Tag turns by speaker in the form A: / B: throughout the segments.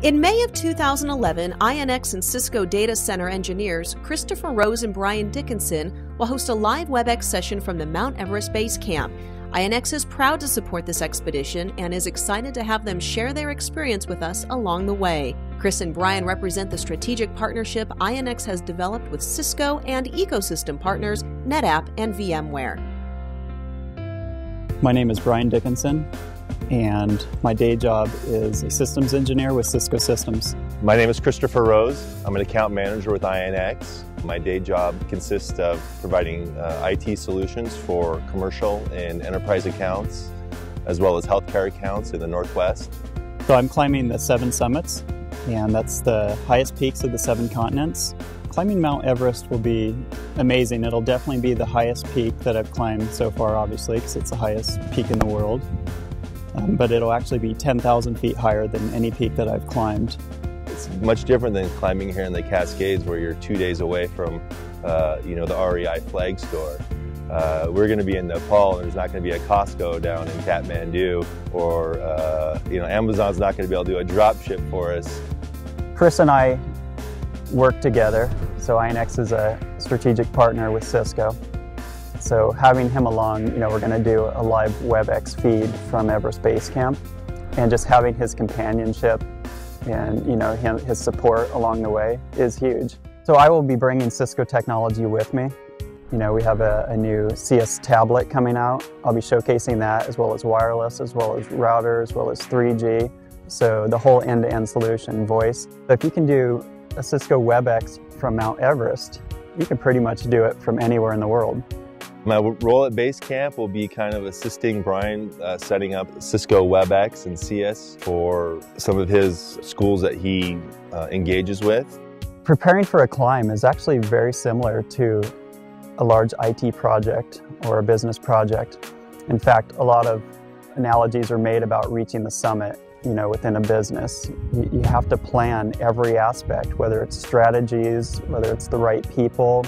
A: In May of 2011, INX and Cisco data center engineers Christopher Rose and Brian Dickinson will host a live WebEx session from the Mount Everest Basecamp. INX is proud to support this expedition and is excited to have them share their experience with us along the way. Chris and Brian represent the strategic partnership INX has developed with Cisco and ecosystem partners NetApp and VMware.
B: My name is Brian Dickinson, and my day job is a systems engineer with Cisco Systems.
C: My name is Christopher Rose. I'm an account manager with INX. My day job consists of providing IT solutions for commercial and enterprise accounts, as well as healthcare accounts in the Northwest.
B: So I'm climbing the 7 summits, and that's the highest peaks of the 7 continents. Climbing Mount Everest will be amazing. It'll definitely be the highest peak that I've climbed so far, obviously, because it's the highest peak in the world. But it'll actually be 10,000 feet higher than any peak that I've climbed.
C: It's much different than climbing here in the Cascades, where you're 2 days away from the REI flag store. We're going to be in Nepal, and there's not going to be a Costco down in Kathmandu, or Amazon's not going to be able to do a drop ship for us.
B: Chris and I work together, so INX is a strategic partner with Cisco. So having him along, we're going to do a live WebEx feed from Everest Basecamp, and just having his companionship and his support along the way is huge. So I will be bringing Cisco technology with me. We have a new CS tablet coming out. I'll be showcasing that, as well as wireless, as well as router, as well as 3G. So the whole end-to-end solution, voice. So if you can do a Cisco WebEx from Mount Everest, you can pretty much do it from anywhere in the world.
C: My role at Basecamp will be kind of assisting Brian setting up Cisco WebEx and CS for some of his schools that he engages with.
B: Preparing for a climb is actually very similar to a large IT project or a business project. In fact, a lot of analogies are made about reaching the summit, within a business. You have to plan every aspect, whether it's strategies, whether it's the right people,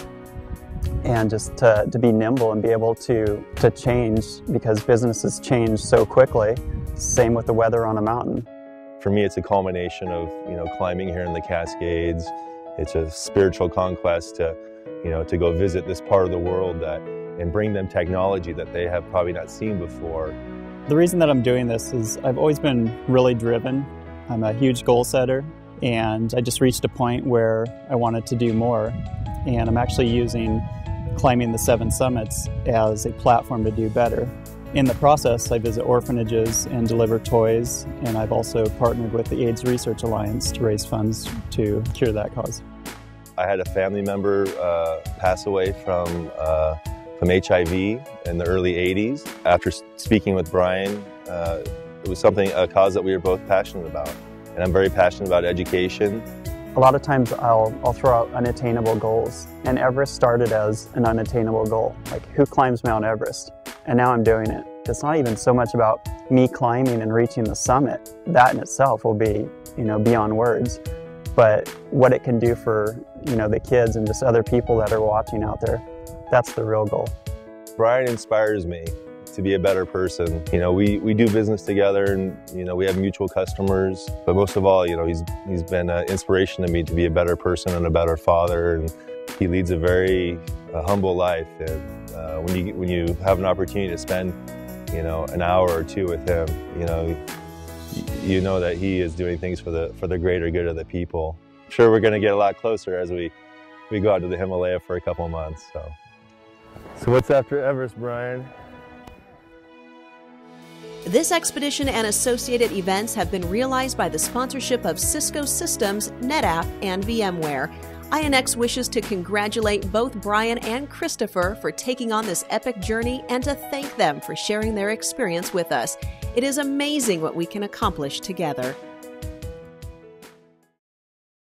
B: and just to be nimble and be able to change, because businesses change so quickly. Same with the weather on a mountain.
C: For me, it's a culmination of climbing here in the Cascades. It's a spiritual conquest to go visit this part of the world and bring them technology that they have probably not seen before.
B: The reason that I'm doing this is I've always been really driven. I'm a huge goal setter, and I just reached a point where I wanted to do more. And I'm actually using climbing the 7 summits as a platform to do better. In the process, I visit orphanages and deliver toys, and I've also partnered with the AIDS Research Alliance to raise funds to cure that cause.
C: I had a family member pass away from HIV in the early 80s. After speaking with Brian, it was a cause that we were both passionate about. And I'm very passionate about education.
B: A lot of times I'll throw out unattainable goals, and Everest started as an unattainable goal. Like, who climbs Mount Everest? And now I'm doing it. It's not even so much about me climbing and reaching the summit. That in itself will be, beyond words. But what it can do for, the kids and just other people that are watching out there, that's the real goal. Brian
C: inspires me to be a better person. We do business together, and we have mutual customers, but most of all, he's been an inspiration to me to be a better person and a better father, and he leads a very humble life. And when you have an opportunity to spend an hour or 2 with him, you know that he is doing things for the greater good of the people. I'm sure we're going to get a lot closer as we go out to the Himalaya for a couple months. So what's after Everest, Brian?
A: This expedition and associated events have been realized by the sponsorship of Cisco Systems, NetApp, and VMware. INX wishes to congratulate both Brian and Christopher for taking on this epic journey, and to thank them for sharing their experience with us. It is amazing what we can accomplish together.